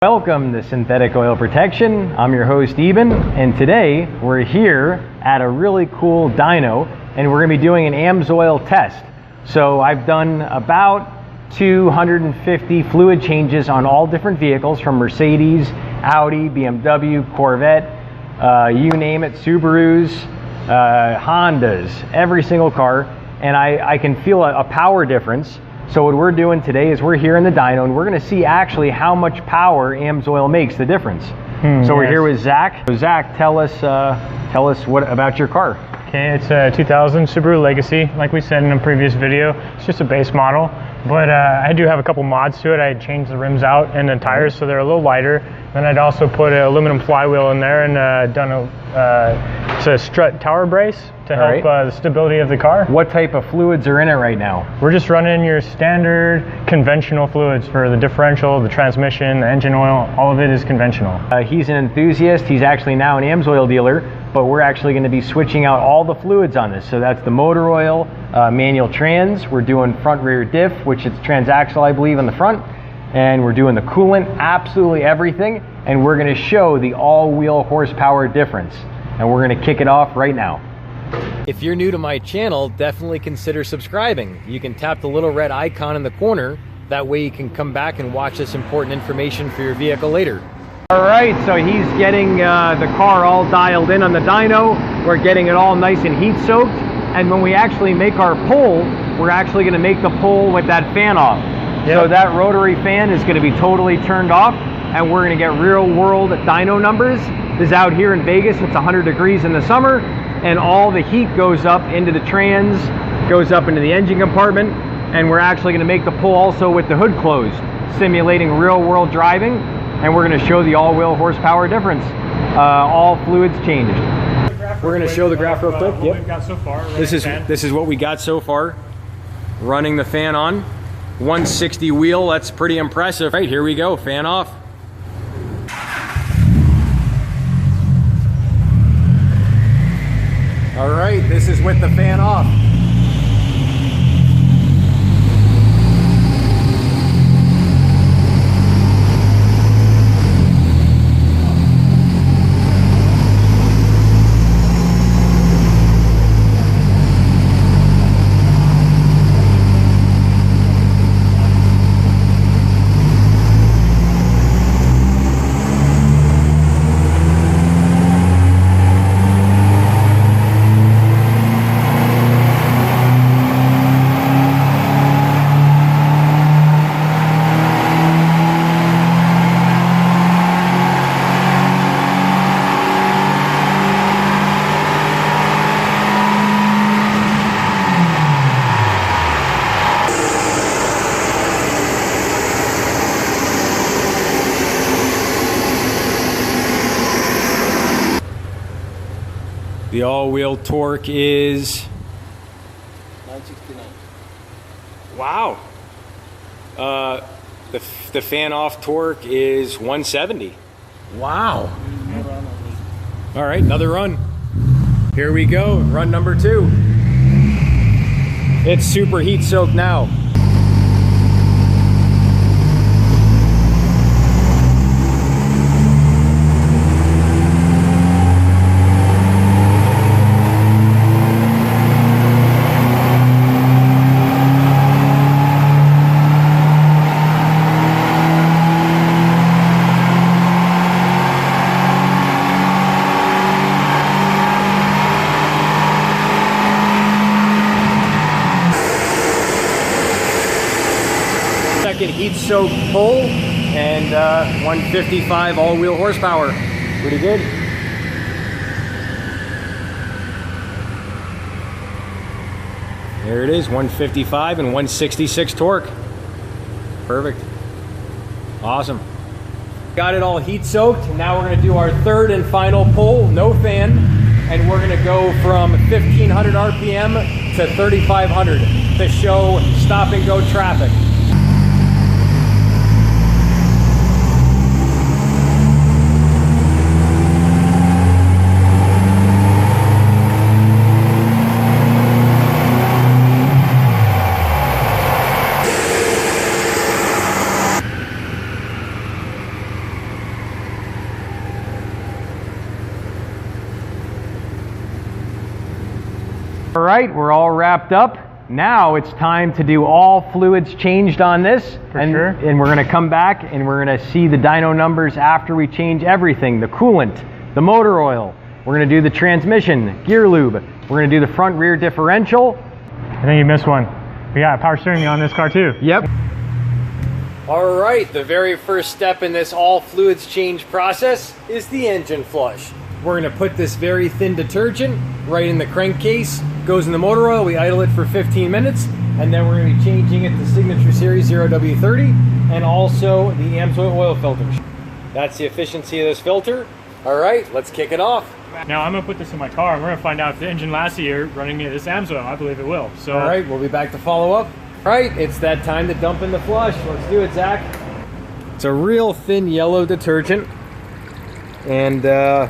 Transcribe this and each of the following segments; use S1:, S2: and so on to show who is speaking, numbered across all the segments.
S1: Welcome to Synthetic Oil Protection. I'm your host Eben, and today we're here at a really cool dyno, and we're going to be doing an AMSOIL test. So I've done about 250 fluid changes on all different vehicles, from Mercedes, Audi, BMW, Corvette, you name it, Subarus, Hondas, every single car, and I can feel a power difference. So what we're doing today is we're here in the dyno, and we're going to see actually how much power AMSOIL makes the difference. So we're here with Zach. So Zach, tell us what about your car.
S2: Okay, it's a 2000 Subaru Legacy. Like we said in a previous video, it's just a base model, but I do have a couple mods to it. I changed the rims out and the tires so they're a little lighter. Then I'd also put an aluminum flywheel in there and done it's a strut tower brace to help the stability of the car. What
S1: type of fluids are in it right now?
S2: We're just running your standard conventional fluids for the differential, the transmission, the engine oil. All of it is conventional.
S1: He's an enthusiast. He's actually now an AMSOIL dealer, but we're actually going to be switching out all the fluids on this. So that's the motor oil, manual trans. We're doing front rear diff, which is transaxle, I believe, on the front. And we're doing the coolant, absolutely everything. And we're going to show the all-wheel horsepower difference. And we're going to kick it off right now. If you're new to my channel, definitely consider subscribing. You can tap the little red icon in the corner. That way you can come back and watch this important information for your vehicle later. All right, so he's getting the car all dialed in on the dyno. We're getting it all nice and heat soaked. And when we actually make our pull, we're actually going to make the pull with that fan off. Yep. So that rotary fan is going to be totally turned off, and we're going to get real world dyno numbers. This is out here in Vegas. It's 100 degrees in the summer, and all the heat goes up into the trans, goes up into the engine compartment, and we're actually going to make the pull also with the hood closed, simulating real world driving, and we're going to show the all-wheel horsepower difference. All fluids changed. We're going to show the graph real quick.
S2: What we've got so far.
S1: This is what we got so far. Running the fan on. 160 wheel, that's pretty impressive. Right, here we go, fan off. All right, this is with the fan off. The all-wheel torque is
S3: 969.
S1: Wow. The fan-off torque is 170. Wow. All right, another run. Here we go, run number 2. It's super heat soaked now. Second heat soaked pull, and 155 all-wheel horsepower. Pretty good. There it is, 155 and 166 torque. Perfect. Awesome. Got it all heat soaked. Now we're going to do our third and final pull, no fan, and we're going to go from 1500 RPM to 3500 to show stop and go traffic. All right, we're all wrapped up. Now it's time to do all fluids changed on this. And we're gonna come back and we're gonna see the dyno numbers after we change everything. The coolant, the motor oil. We're gonna do the transmission, gear lube. We're gonna do the front rear differential.
S2: I think you missed one. We got power steering on this car too.
S1: Yep. All right, the very first step in this all fluids change process is the engine flush. We're gonna put this very thin detergent right in the crankcase, goes in the motor oil, we idle it for 15 minutes, and then we're gonna be changing it to Signature Series 0W30 and also the AMSOIL oil filters. That's the efficiency of this filter. All right, let's kick it off.
S2: Now I'm gonna put this in my car and we're gonna find out if the engine lasts a year running this AMSOIL. I believe it will. So
S1: all right, we'll be back to follow up. All right, it's that time to dump in the flush. Let's do it, Zach. It's a real thin yellow detergent, and a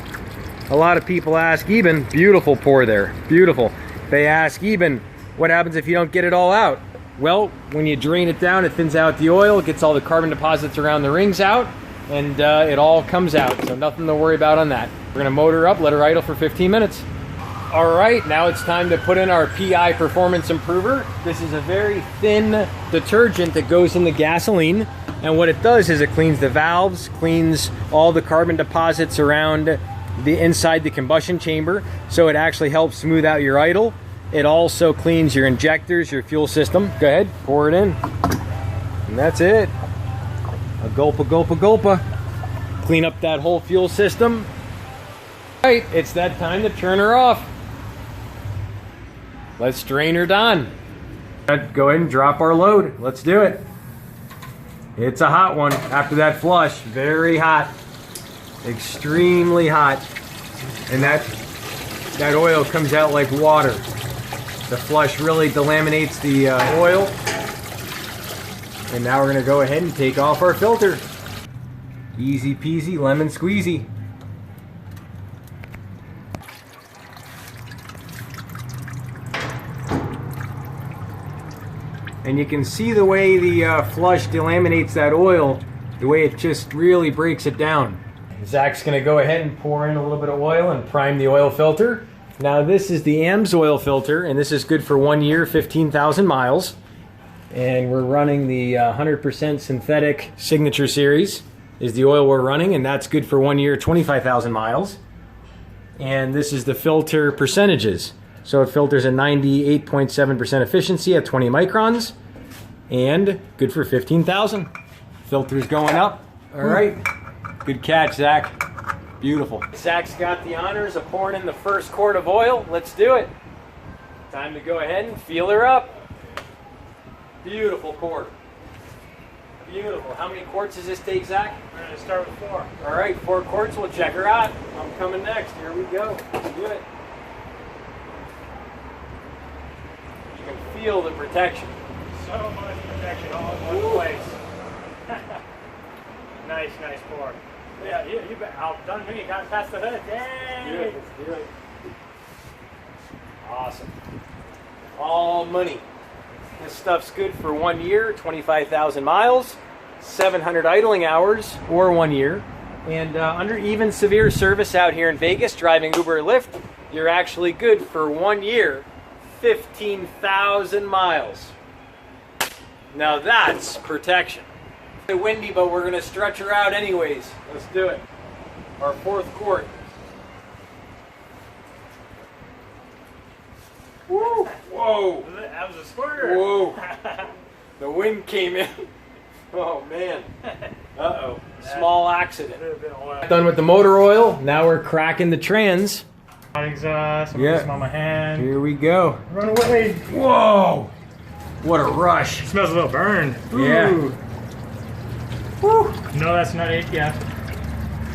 S1: lot of people ask Eben, beautiful pour there, beautiful. They ask Eben, what happens if you don't get it all out? Well, when you drain it down, it thins out the oil, gets all the carbon deposits around the rings out, and it all comes out, so nothing to worry about on that. We're gonna motor up, let her idle for 15 minutes. All right, now it's time to put in our PI Performance Improver. This is a very thin detergent that goes in the gasoline, and what it does is it cleans the valves, cleans all the carbon deposits around the inside the combustion chamber, so it actually helps smooth out your idle. It also cleans your injectors, your fuel system. Go ahead, pour it in, and that's it. A gulpa, gulpa, gulpa. Clean up that whole fuel system. All right, it's that time to turn her off. Let's drain her down. Go ahead and drop our load. Let's do it. It's a hot one after that flush. Very hot. Extremely hot. And that oil comes out like water. The flush really delaminates the oil. And now we're gonna go ahead and take off our filter. Easy peasy, lemon squeezy. And you can see the way the flush delaminates that oil, the way it just really breaks it down. Zach's gonna go ahead and pour in a little bit of oil and prime the oil filter. Now this is the AMSOIL filter, and this is good for 1 year, 15,000 miles. And we're running the 100% synthetic Signature Series is the oil we're running, and that's good for 1 year, 25,000 miles. And this is the filter percentages. So it filters a 98.7% efficiency at 20 microns, and good for 15,000. Filter's going up. All right, good catch, Zach. Beautiful. Zach's got the honors of pouring in the first quart of oil. Let's do it. Time to go ahead and feel her up. Beautiful quart. Beautiful. How many quarts does this take, Zach?
S2: We're gonna start with 4.
S1: All right, 4 quarts. We'll check her out. I'm coming next. Here we go. Let's do it. You can feel the protection.
S2: So much protection all in one place. Nice pour. Yeah, you outdone me. Got past the hood. Dang.
S1: Let's do it. Awesome. All money. This stuff's good for 1 year, 25,000 miles, 700 idling hours, or 1 year. And under even severe service out here in Vegas, driving Uber or Lyft, you're actually good for 1 year, 15,000 miles. Now that's protection. It's windy, but we're gonna stretch her out anyways. Let's do it. Our 4th quart. Woo! Whoa!
S2: That was a squirter.
S1: Whoa! The wind came in. Oh man. Uh-oh. Small accident. Done with the motor oil. Now we're cracking the trans.
S2: Exhaust. I'm gonna smell my hand.
S1: Here we go.
S2: Run away.
S1: Whoa! What a rush.
S2: It smells a little burned.
S1: Yeah.
S2: Ooh. Woo. No, that's not 8 yet.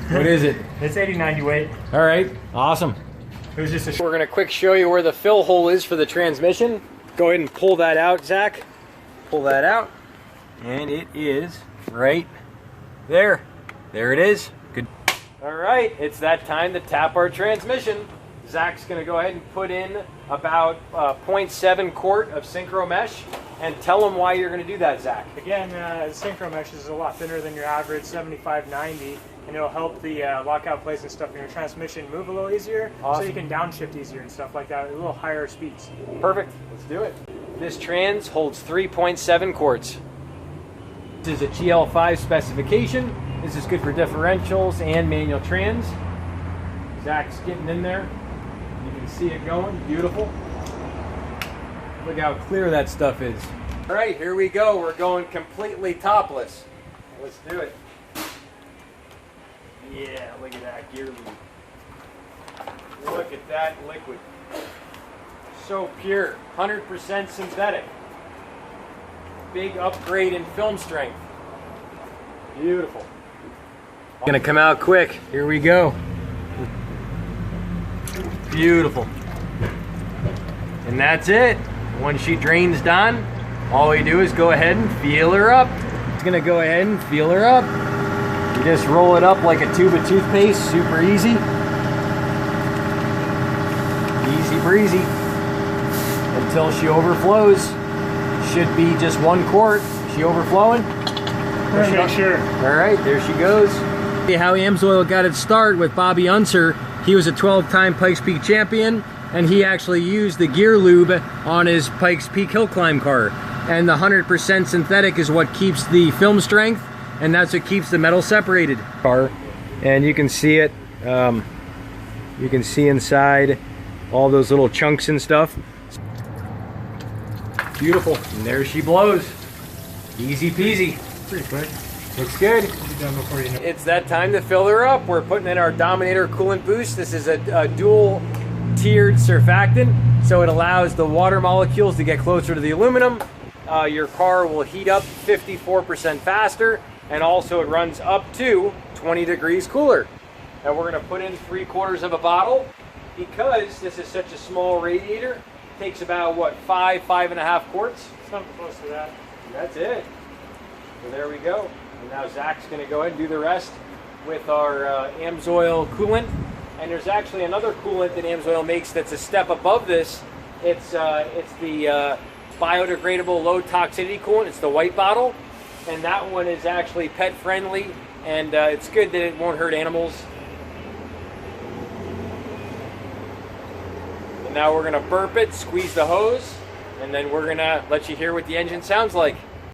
S1: What is it?
S2: It's 80-90 weight.
S1: All right. Awesome.
S2: It was just a
S1: We're gonna quick show you where the fill hole is for the transmission. Go ahead and pull that out, Zach. Pull that out. And it is right there. There it is. Good. All right, it's that time to tap our transmission. Zach's gonna go ahead and put in about 0.7 quart of synchro mesh, and tell them why you're gonna do that, Zach.
S2: Again, synchro mesh is a lot thinner than your average 75-90, and it'll help the lockout plates and stuff in your transmission move a little easier,
S1: Awesome.
S2: so you can downshift easier and stuff like that at a little higher speeds.
S1: Perfect. Let's do it. This trans holds 3.7 quarts. This is a GL5 specification. This is good for differentials and manual trans. Zach's getting in there. You can see it going. Beautiful. Look how clear that stuff is. All right, here we go. We're going completely topless. Let's do it. Yeah, look at that gear lube. Look at that liquid. So pure, 100% synthetic. Big upgrade in film strength. Beautiful. Gonna come out quick. Here we go. Beautiful. And that's it. Once she drains done, all we do is go ahead and feel her up. It's gonna go ahead and feel her up. You just roll it up like a tube of toothpaste, super easy. Easy breezy. Until she overflows. Should be just 1 quart. Is she overflowing?
S2: Make sure.
S1: All right, there she goes. How AMSOIL got its start with Bobby Unser. He was a 12-time Pikes Peak champion, and he actually used the gear lube on his Pikes Peak hill climb car. And the 100% synthetic is what keeps the film strength, and that's what keeps the metal separated. And you can see it. You can see inside all those little chunks and stuff. Beautiful. And there she blows. Easy peasy.
S2: Pretty quick.
S1: Looks good.
S2: It'll be done before you know.
S1: It's that time to fill her up. We're putting in our Dominator coolant boost. This is a dual tiered surfactant, so it allows the water molecules to get closer to the aluminum. Your car will heat up 54% faster, and also it runs up to 20 degrees cooler. And we're going to put in 3/4 of a bottle because this is such a small radiator. It takes about what, 5.5 quarts?
S2: Something close to that.
S1: And that's it. So there we go. And now Zach's going to go ahead and do the rest with our AMSOIL coolant. And there's actually another coolant that AMSOIL makes that's a step above this. It's the biodegradable low toxicity coolant. It's the white bottle. And that one is actually pet friendly. And it's good that it won't hurt animals. And now we're going to burp it, squeeze the hose, and then we're going to let you hear what the engine sounds like.